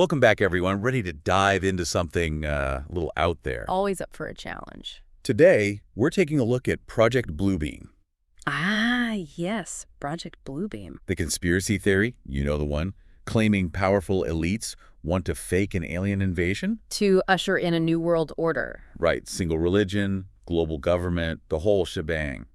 Welcome back, everyone. Ready to dive into something a little out there. Always up for a challenge. Today, we're taking a look at Project Bluebeam. Ah, yes, Project Bluebeam. The conspiracy theory, you know the one, claiming powerful elites want to fake an alien invasion. To usher in a new world order. Right, single religion, global government, the whole shebang.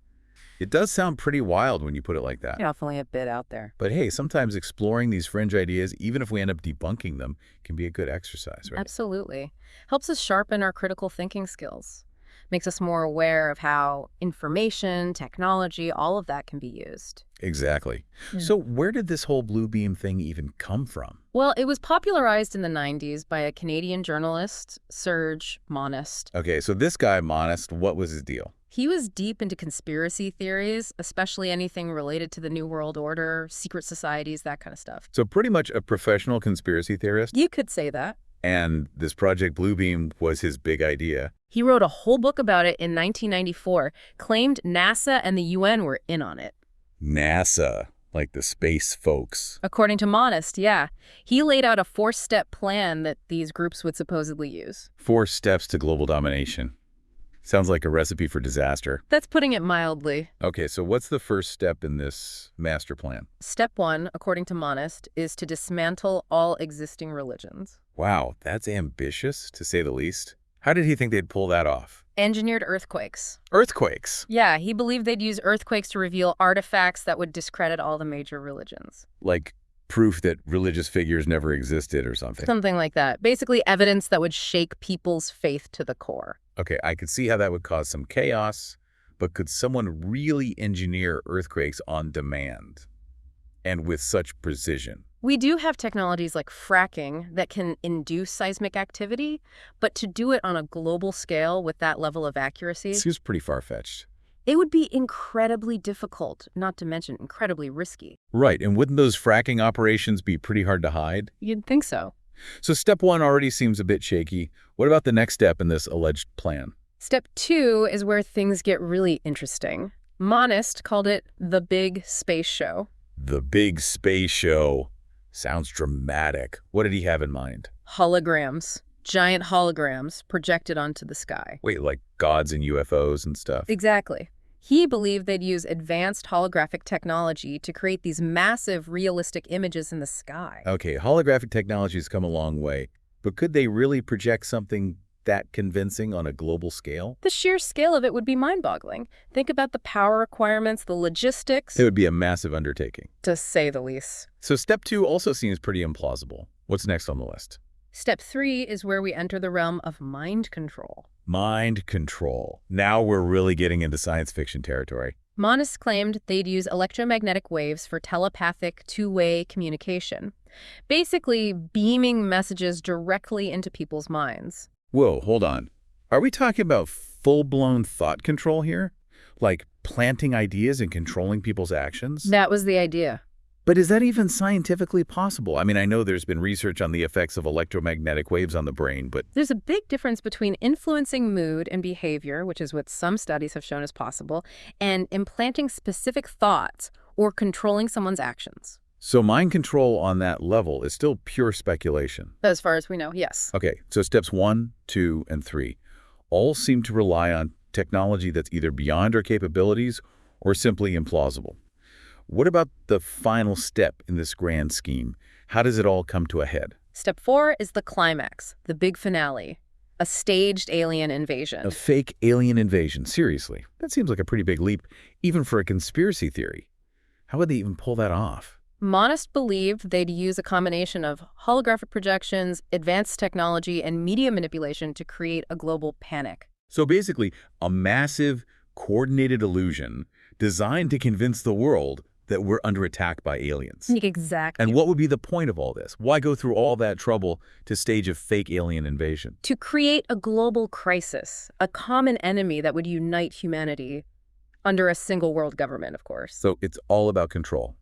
It does sound pretty wild when you put it like that. Definitely a bit out there. But hey, sometimes exploring these fringe ideas, even if we end up debunking them, can be a good exercise, right? Absolutely. Helps us sharpen our critical thinking skills. Makes us more aware of how information, technology, all of that can be used. Exactly. Yeah. So where did this whole blue beam thing even come from? Well, it was popularized in the 90s by a Canadian journalist, Serge Monast. Okay, so this guy, Monast, what was his deal? He was deep into conspiracy theories, especially anything related to the New World Order, secret societies, that kind of stuff. So pretty much a professional conspiracy theorist? You could say that. And this Project Bluebeam was his big idea. He wrote a whole book about it in 1994, claimed NASA and the UN were in on it. NASA, like the space folks. According to Monast, yeah. He laid out a 4-step plan that these groups would supposedly use. 4 steps to global domination. Sounds like a recipe for disaster. That's putting it mildly. Okay, so what's the first step in this master plan? Step 1, according to Monast, is to dismantle all existing religions. Wow, that's ambitious, to say the least. How did he think they'd pull that off? Engineered earthquakes. Earthquakes? Yeah, he believed they'd use earthquakes to reveal artifacts that would discredit all the major religions. Like proof that religious figures never existed or something. Something like that. Basically evidence that would shake people's faith to the core. Okay, I could see how that would cause some chaos, but could someone really engineer earthquakes on demand and with such precision? We do have technologies like fracking that can induce seismic activity, but to do it on a global scale with that level of accuracy, It seems pretty far-fetched. it would be incredibly difficult, not to mention incredibly risky. Right, and wouldn't those fracking operations be pretty hard to hide? You'd think so. So step 1 already seems a bit shaky. What about the next step in this alleged plan? Step 2 is where things get really interesting. Monast called it the big space show. The big space show. Sounds dramatic. What did he have in mind? Holograms. Giant holograms projected onto the sky. Wait, like gods and UFOs and stuff? Exactly. He believed they'd use advanced holographic technology to create these massive, realistic images in the sky. Okay, holographic technology's come a long way, but could they really project something that convincing on a global scale? The sheer scale of it would be mind-boggling. Think about the power requirements, the logistics. It would be a massive undertaking. To say the least. So step 2 also seems pretty implausible. What's next on the list? Step 3 is where we enter the realm of mind control. Mind control. Now we're really getting into science fiction territory. Monast claimed they'd use electromagnetic waves for telepathic two-way communication, basically beaming messages directly into people's minds. Whoa, hold on. Are we talking about full-blown thought control here? Like planting ideas and controlling people's actions? That was the idea. But is that even scientifically possible? I mean, I know there's been research on the effects of electromagnetic waves on the brain, but There's a big difference between influencing mood and behavior, which is what some studies have shown is possible, and implanting specific thoughts or controlling someone's actions. so mind control on that level is still pure speculation. As far as we know, yes. Okay, so steps 1, 2, and 3 all seem to rely on technology that's either beyond our capabilities or simply implausible. What about the final step in this grand scheme? How does it all come to a head? Step 4 is the climax, the big finale, a staged alien invasion. A fake alien invasion, seriously. That seems like a pretty big leap, even for a conspiracy theory. How would they even pull that off? Monast believed they'd use a combination of holographic projections, advanced technology, and media manipulation to create a global panic. So basically, a massive, coordinated illusion designed to convince the world that we're under attack by aliens. Exactly. And what would be the point of all this? Why go through all that trouble to stage a fake alien invasion? To create a global crisis, a common enemy that would unite humanity under a single world government, of course. So it's all about control.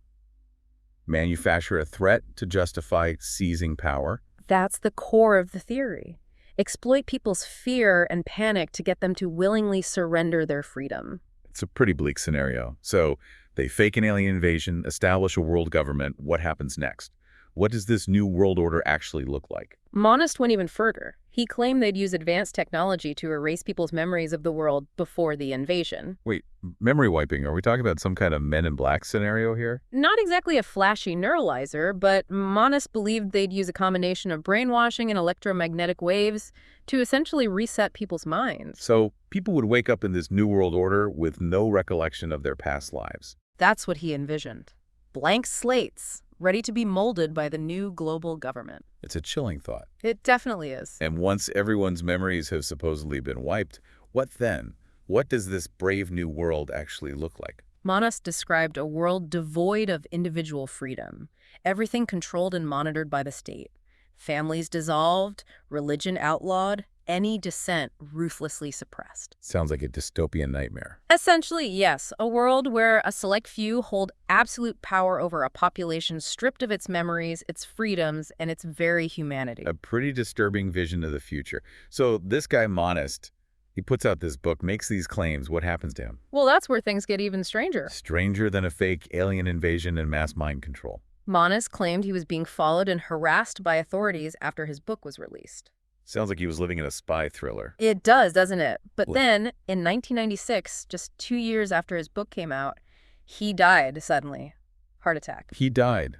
Manufacture a threat to justify seizing power. That's the core of the theory. Exploit people's fear and panic to get them to willingly surrender their freedom. It's a pretty bleak scenario. So they fake an alien invasion, establish a world government. What happens next? What does this new world order actually look like? Monast went even further. He claimed they'd use advanced technology to erase people's memories of the world before the invasion. Wait, memory wiping, are we talking about some kind of Men in Black scenario here? Not exactly a flashy neuralizer, but Monast believed they'd use a combination of brainwashing and electromagnetic waves to essentially reset people's minds. So people would wake up in this new world order with no recollection of their past lives. That's what he envisioned. Blank slates, ready to be molded by the new global government. It's a chilling thought. It definitely is. And once everyone's memories have supposedly been wiped, what then? What does this brave new world actually look like? Monast described a world devoid of individual freedom, everything controlled and monitored by the state. Families dissolved, religion outlawed, any dissent ruthlessly suppressed. Sounds like a dystopian nightmare. Essentially, yes, a world where a select few hold absolute power over a population stripped of its memories, its freedoms, and its very humanity. A pretty disturbing vision of the future. So this guy Monast, he puts out this book, makes these claims. What happens to him? Well, that's where things get even stranger. Stranger than a fake alien invasion and mass mind control. Monast claimed he was being followed and harassed by authorities after his book was released. Sounds like he was living in a spy thriller. It does, doesn't it? But Well, then, in 1996, just 2 years after his book came out, he died suddenly. Heart attack. he died.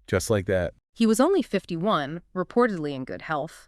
Just like that. He was only 51, reportedly in good health.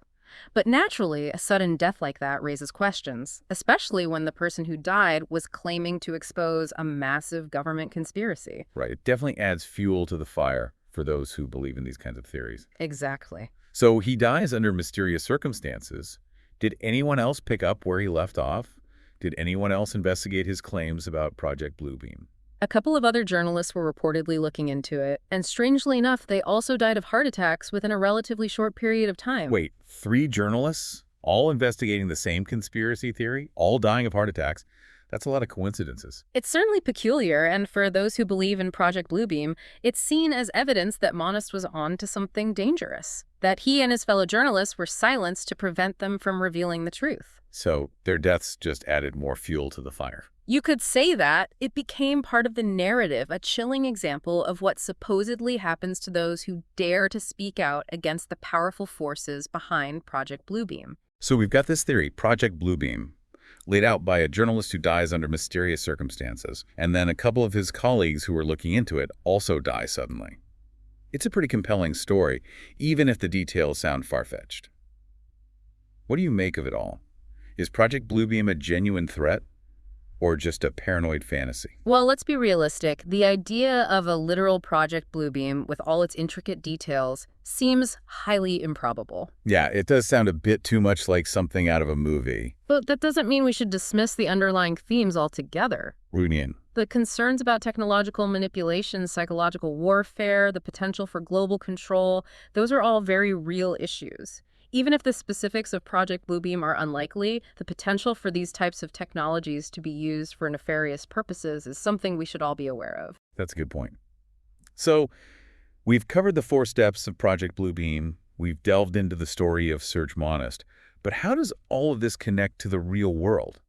But naturally, a sudden death like that raises questions, especially when the person who died was claiming to expose a massive government conspiracy. Right. It definitely adds fuel to the fire for those who believe in these kinds of theories. Exactly. So he dies under mysterious circumstances. Did anyone else pick up where he left off? Did anyone else investigate his claims about Project Bluebeam? A couple of other journalists were reportedly looking into it, and strangely enough, they also died of heart attacks within a relatively short period of time. Wait, 3 journalists, all investigating the same conspiracy theory, all dying of heart attacks? That's a lot of coincidences. It's certainly peculiar, and for those who believe in Project Bluebeam, it's seen as evidence that Monast was on to something dangerous, that he and his fellow journalists were silenced to prevent them from revealing the truth. So their deaths just added more fuel to the fire. You could say that. It became part of the narrative, a chilling example of what supposedly happens to those who dare to speak out against the powerful forces behind Project Bluebeam. So we've got this theory, Project Bluebeam, laid out by a journalist who dies under mysterious circumstances, and then a couple of his colleagues who were looking into it also die suddenly. It's a pretty compelling story, even if the details sound far-fetched. What do you make of it all? Is Project Bluebeam a genuine threat, or just a paranoid fantasy? Well, let's be realistic. The idea of a literal Project Bluebeam with all its intricate details seems highly improbable. Yeah, it does sound a bit too much like something out of a movie. But that doesn't mean we should dismiss the underlying themes altogether. Runian. The concerns about technological manipulation, psychological warfare, the potential for global control, those are all very real issues. Even if the specifics of Project Bluebeam are unlikely, the potential for these types of technologies to be used for nefarious purposes is something we should all be aware of. That's a good point. So, we've covered the 4 steps of Project Bluebeam. We've delved into the story of Serge Monast. But how does all of this connect to the real world?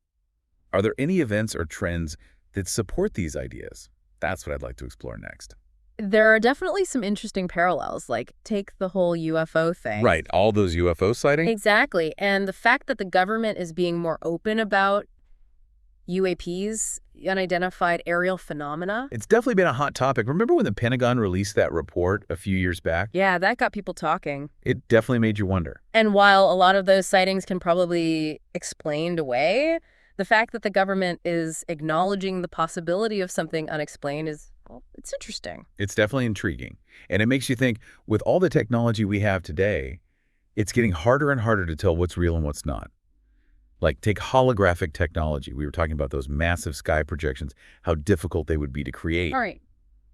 Are there any events or trends that support these ideas? That's what I'd like to explore next. There are definitely some interesting parallels, like take the whole UFO thing. Right, all those UFO sightings? Exactly. And the fact that the government is being more open about UAPs, unidentified aerial phenomena. It's definitely been a hot topic. Remember when the Pentagon released that report a few years back? Yeah, that got people talking. It definitely made you wonder. And while a lot of those sightings can probably explained away, the fact that the government is acknowledging the possibility of something unexplained is, well, it's interesting. It's definitely intriguing. And it makes you think, with all the technology we have today, it's getting harder and harder to tell what's real and what's not. Like, take holographic technology. We were talking about those massive sky projections, how difficult they would be to create. All right.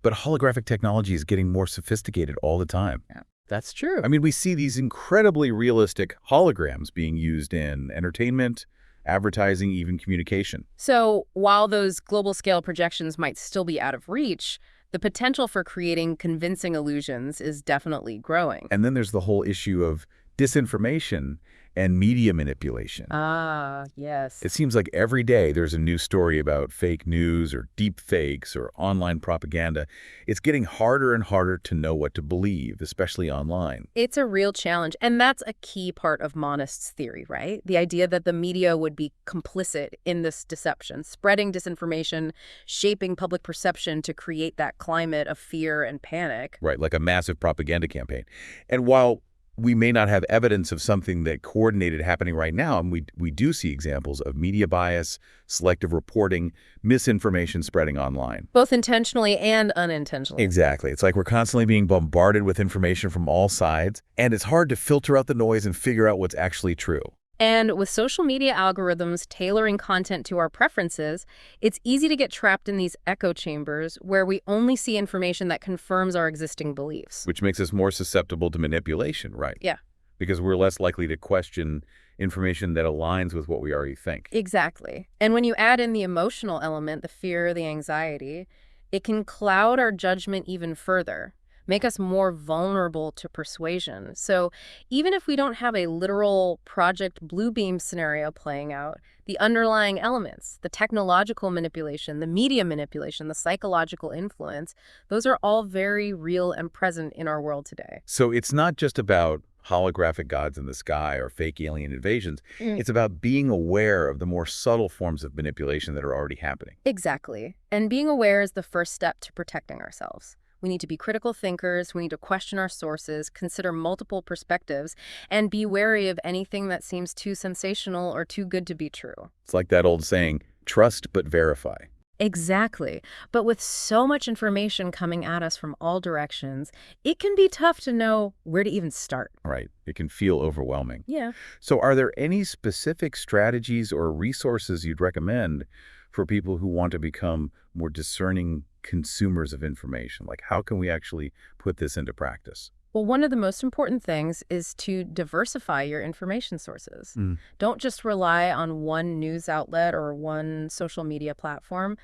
But holographic technology is getting more sophisticated all the time. Yeah, that's true. I mean, we see these incredibly realistic holograms being used in entertainment, advertising, even communication. So while those global scale projections might still be out of reach, the potential for creating convincing illusions is definitely growing. And then there's the whole issue of disinformation, and media manipulation. Ah, yes. It seems like every day there's a new story about fake news or deep fakes or online propaganda. It's getting harder and harder to know what to believe, especially online. It's a real challenge, and that's a key part of Monast's theory, right? The idea that the media would be complicit in this deception, spreading disinformation, shaping public perception to create that climate of fear and panic. Right, like a massive propaganda campaign. And while we may not have evidence of something that coordinated happening right now, and we do see examples of media bias, selective reporting, misinformation spreading online. Both intentionally and unintentionally. Exactly. It's like we're constantly being bombarded with information from all sides, and it's hard to filter out the noise and figure out what's actually true. And with social media algorithms tailoring content to our preferences, it's easy to get trapped in these echo chambers where we only see information that confirms our existing beliefs. Which makes us more susceptible to manipulation, right? Yeah. Because we're less likely to question information that aligns with what we already think. Exactly. And when you add in the emotional element, the fear, the anxiety, it can cloud our judgment even further, make us more vulnerable to persuasion. So even if we don't have a literal Project Bluebeam scenario playing out, the underlying elements, the technological manipulation, the media manipulation, the psychological influence, those are all very real and present in our world today. So it's not just about holographic gods in the sky or fake alien invasions. It's about being aware of the more subtle forms of manipulation that are already happening. Exactly. And being aware is the first step to protecting ourselves. We need to be critical thinkers, we need to question our sources, consider multiple perspectives, and be wary of anything that seems too sensational or too good to be true. It's like that old saying, trust but verify. Exactly. But with so much information coming at us from all directions, it can be tough to know where to even start. Right. It can feel overwhelming. Yeah. So are there any specific strategies or resources you'd recommend for people who want to become more discerning consumers of information? Like, how can we actually put this into practice? Well, one of the most important things is to diversify your information sources. Don't just rely on one news outlet or one social media platform.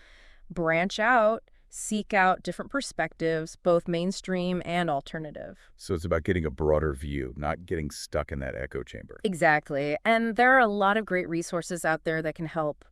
Branch out, seek out different perspectives, both mainstream and alternative. So it's about getting a broader view, not getting stuck in that echo chamber. Exactly. And there are a lot of great resources out there that can help.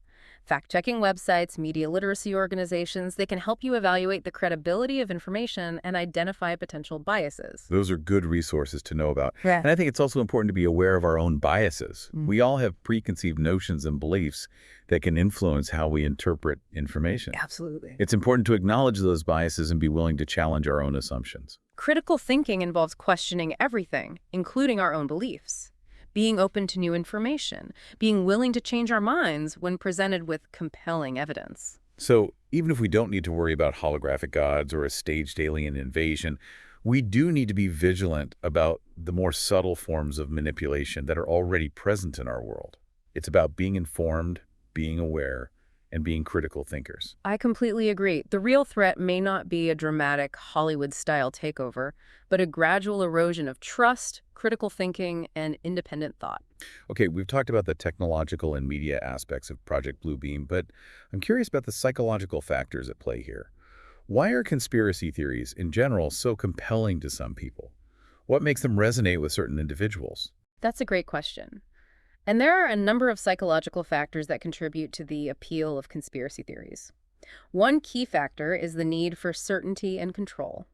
Fact-checking websites, media literacy organizations, they can help you evaluate the credibility of information and identify potential biases. Those are good resources to know about. Yeah. And I think it's also important to be aware of our own biases. We all have preconceived notions and beliefs that can influence how we interpret information. Absolutely. It's important to acknowledge those biases and be willing to challenge our own assumptions. Critical thinking involves questioning everything, including our own beliefs. Being open to new information, being willing to change our minds when presented with compelling evidence. So even if we don't need to worry about holographic gods or a staged alien invasion, we do need to be vigilant about the more subtle forms of manipulation that are already present in our world. It's about being informed, being aware, and being critical thinkers. I completely agree. The real threat may not be a dramatic Hollywood-style takeover, but a gradual erosion of trust, critical thinking, and independent thought. Okay, we've talked about the technological and media aspects of Project Bluebeam, but I'm curious about the psychological factors at play here. Why are conspiracy theories in general so compelling to some people? What makes them resonate with certain individuals? That's a great question. And there are a number of psychological factors that contribute to the appeal of conspiracy theories. One key factor is the need for certainty and control.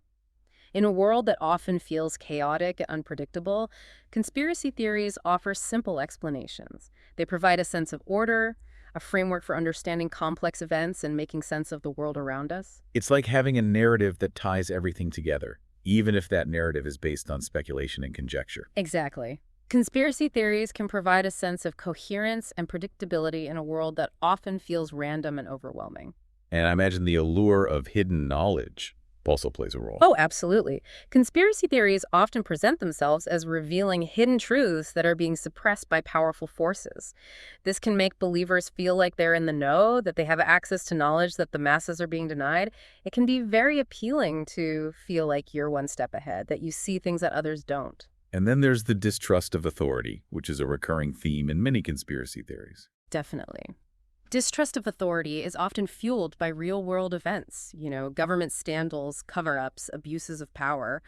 In a world that often feels chaotic and unpredictable, conspiracy theories offer simple explanations. They provide a sense of order, a framework for understanding complex events and making sense of the world around us. It's like having a narrative that ties everything together, even if that narrative is based on speculation and conjecture. Exactly. Conspiracy theories can provide a sense of coherence and predictability in a world that often feels random and overwhelming. And I imagine the allure of hidden knowledge also plays a role. Oh, absolutely. Conspiracy theories often present themselves as revealing hidden truths that are being suppressed by powerful forces. This can make believers feel like they're in the know, that they have access to knowledge that the masses are being denied. It can be very appealing to feel like you're one step ahead, that you see things that others don't. And then there's the distrust of authority, which is a recurring theme in many conspiracy theories. Definitely. Distrust of authority is often fueled by real-world events, government scandals, cover-ups, abuses of power.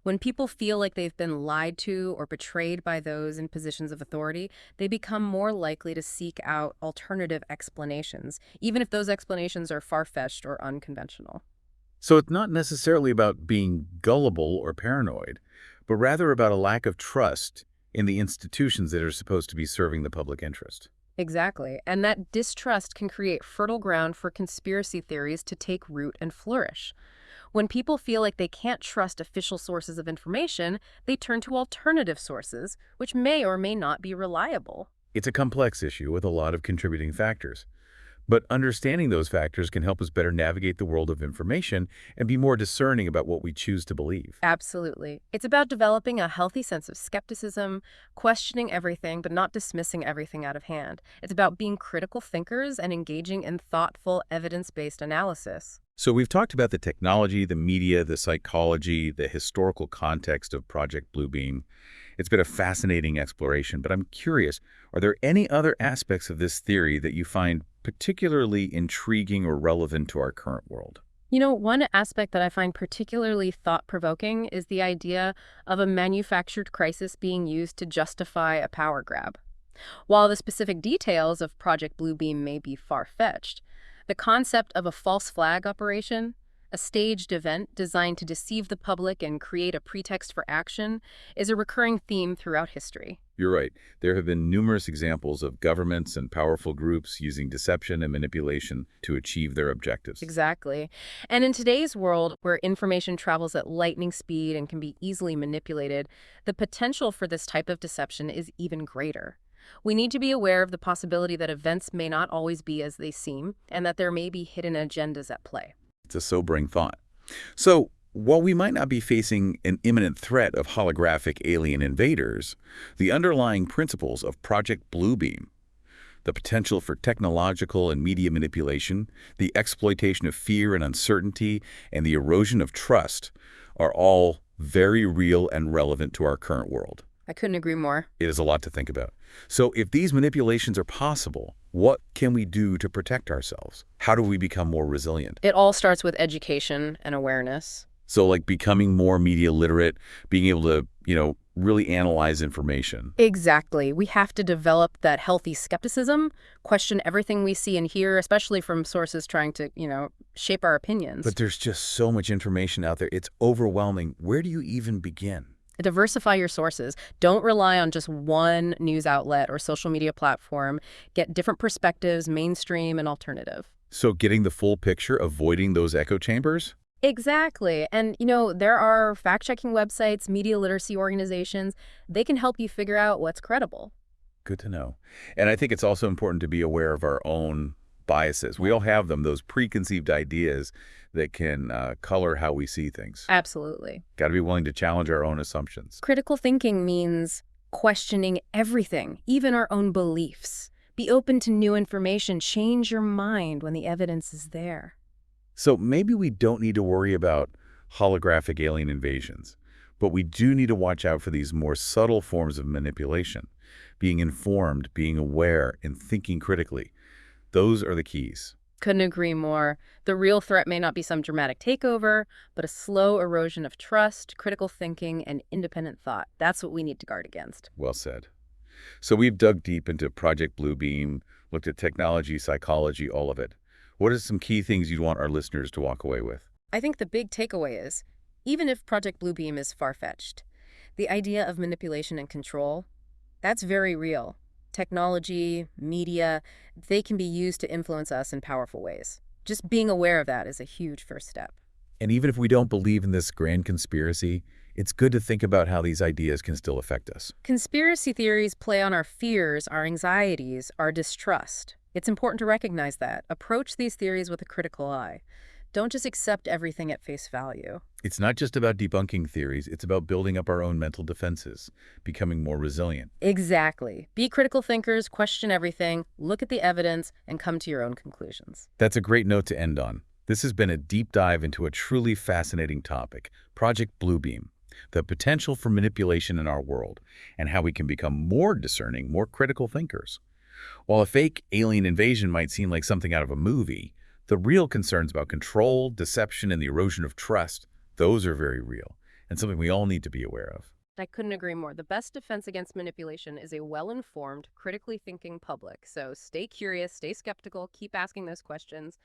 When people feel like they've been lied to or betrayed by those in positions of authority, they become more likely to seek out alternative explanations, even if those explanations are far-fetched or unconventional. So it's not necessarily about being gullible or paranoid, but rather about a lack of trust in the institutions that are supposed to be serving the public interest. Exactly. And that distrust can create fertile ground for conspiracy theories to take root and flourish. When people feel like they can't trust official sources of information, they turn to alternative sources, which may or may not be reliable. It's a complex issue with a lot of contributing factors. But understanding those factors can help us better navigate the world of information and be more discerning about what we choose to believe. Absolutely. It's about developing a healthy sense of skepticism, questioning everything, but not dismissing everything out of hand. It's about being critical thinkers and engaging in thoughtful, evidence-based analysis. So we've talked about the technology, the media, the psychology, the historical context of Project Bluebeam. It's been a fascinating exploration, but I'm curious, are there any other aspects of this theory that you find particularly intriguing or relevant to our current world? One aspect that I find particularly thought-provoking is the idea of a manufactured crisis being used to justify a power grab. While the specific details of Project Bluebeam may be far-fetched, the concept of a false flag operation, a staged event designed to deceive the public and create a pretext for action, is a recurring theme throughout history. You're right. There have been numerous examples of governments and powerful groups using deception and manipulation to achieve their objectives. Exactly. And in today's world, where information travels at lightning speed and can be easily manipulated, the potential for this type of deception is even greater. We need to be aware of the possibility that events may not always be as they seem, and that there may be hidden agendas at play. It's a sobering thought. So, while we might not be facing an imminent threat of holographic alien invaders, the underlying principles of Project Bluebeam, the potential for technological and media manipulation, the exploitation of fear and uncertainty, and the erosion of trust are all very real and relevant to our current world. I couldn't agree more. It is a lot to think about. So if these manipulations are possible, what can we do to protect ourselves? How do we become more resilient? It all starts with education and awareness. So like becoming more media literate, being able to, really analyze information. Exactly. We have to develop that healthy skepticism, question everything we see and hear, especially from sources trying to, shape our opinions. But there's just so much information out there. It's overwhelming. Where do you even begin? Diversify your sources. Don't rely on just one news outlet or social media platform. Get different perspectives, mainstream and alternative. So getting the full picture, avoiding those echo chambers? Exactly. And, there are fact-checking websites, media literacy organizations. They can help you figure out what's credible. Good to know. And I think it's also important to be aware of our own biases. We all have them, those preconceived ideas that can color how we see things. Absolutely. Got to be willing to challenge our own assumptions. Critical thinking means questioning everything, even our own beliefs. Be open to new information. Change your mind when the evidence is there. So maybe we don't need to worry about holographic alien invasions, but we do need to watch out for these more subtle forms of manipulation. Being informed, being aware, and thinking critically. Those are the keys. Couldn't agree more. The real threat may not be some dramatic takeover, but a slow erosion of trust, critical thinking, and independent thought. That's what we need to guard against. Well said. So we've dug deep into Project Bluebeam, looked at technology, psychology, all of it. What are some key things you'd want our listeners to walk away with? I think the big takeaway is, even if Project Bluebeam is far-fetched, the idea of manipulation and control, that's very real. Technology, media, they can be used to influence us in powerful ways. Just being aware of that is a huge first step. And even if we don't believe in this grand conspiracy, it's good to think about how these ideas can still affect us. Conspiracy theories play on our fears, our anxieties, our distrust. It's important to recognize that. Approach these theories with a critical eye. Don't just accept everything at face value. It's not just about debunking theories, it's about building up our own mental defenses, becoming more resilient. Exactly. Be critical thinkers, question everything, look at the evidence, and come to your own conclusions. That's a great note to end on. This has been a deep dive into a truly fascinating topic, Project Bluebeam, the potential for manipulation in our world, and how we can become more discerning, more critical thinkers. While a fake alien invasion might seem like something out of a movie, the real concerns about control, deception, and the erosion of trust, those are very real. and something we all need to be aware of. I couldn't agree more. The best defense against manipulation is a well-informed, critically thinking public. So stay curious, stay skeptical, keep asking those questions.